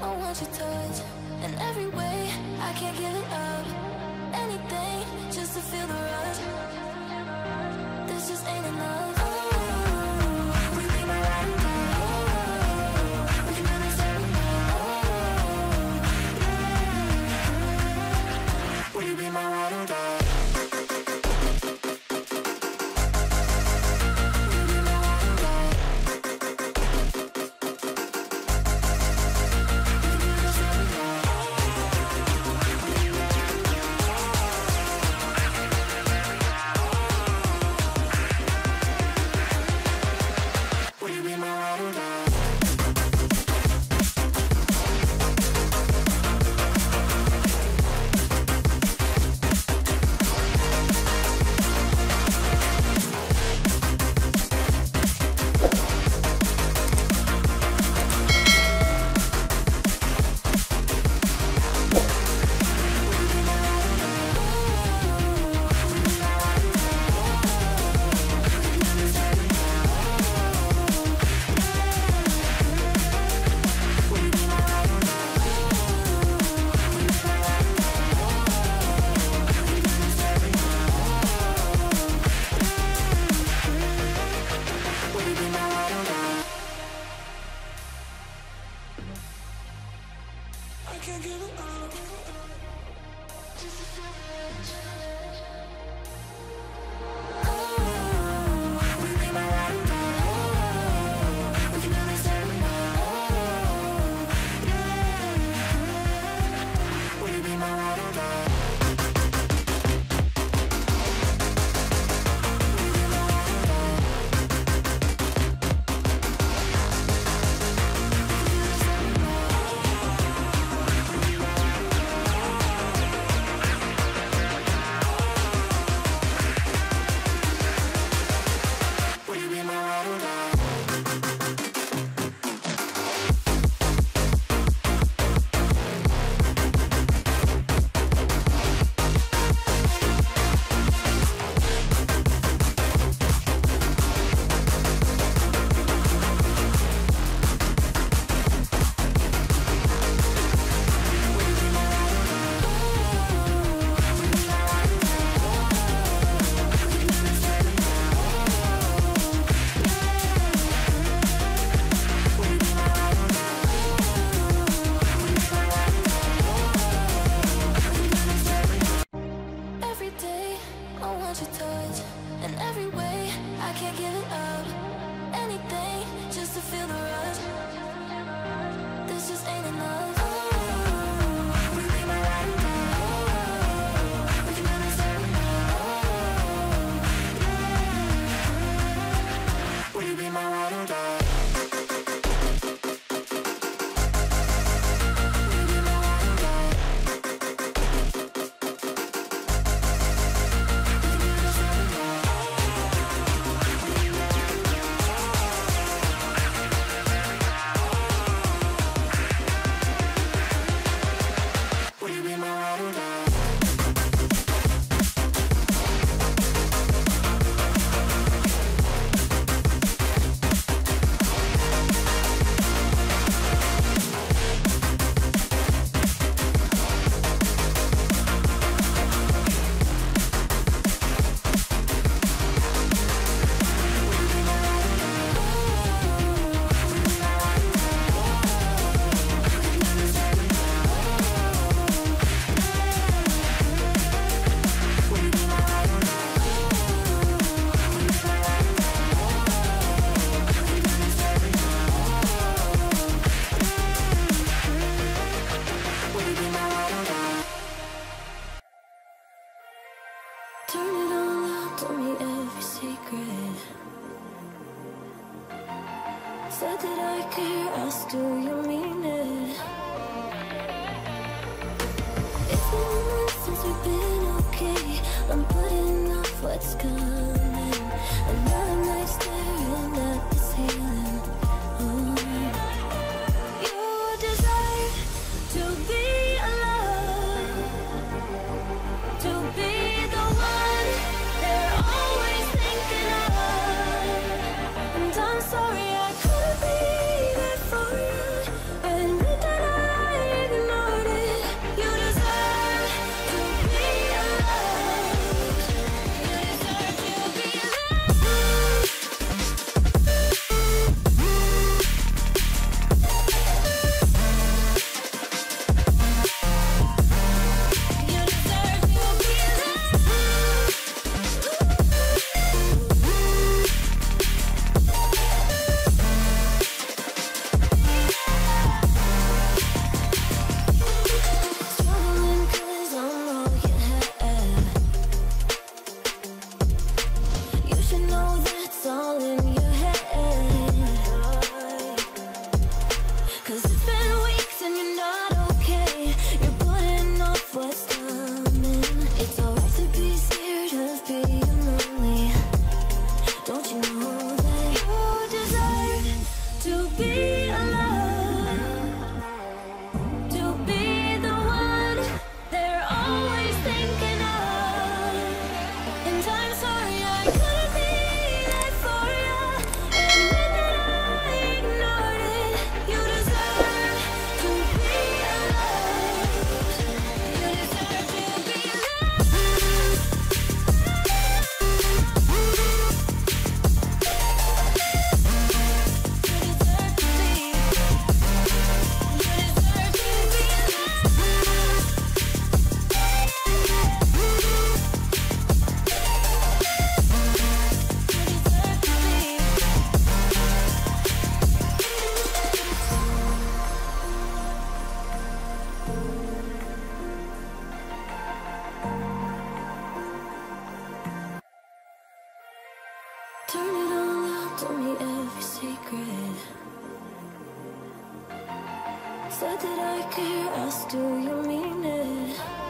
I want your touch in every way. I can't give it up. Anything just to feel the rush. This just ain't enough. Oh, will you be my ride or die? Oh, we can do this every night. Oh, yeah. Will you be my ride or die? Said that I care, asked do you mean it? It's been months since we've been okay. I'm putting off what's coming. Another night staring at the ceiling. You desire to be alone, to be the one they're always thinking of. And I'm sorry I couldn't be there for you. And we did Said that I care, asked do you mean it?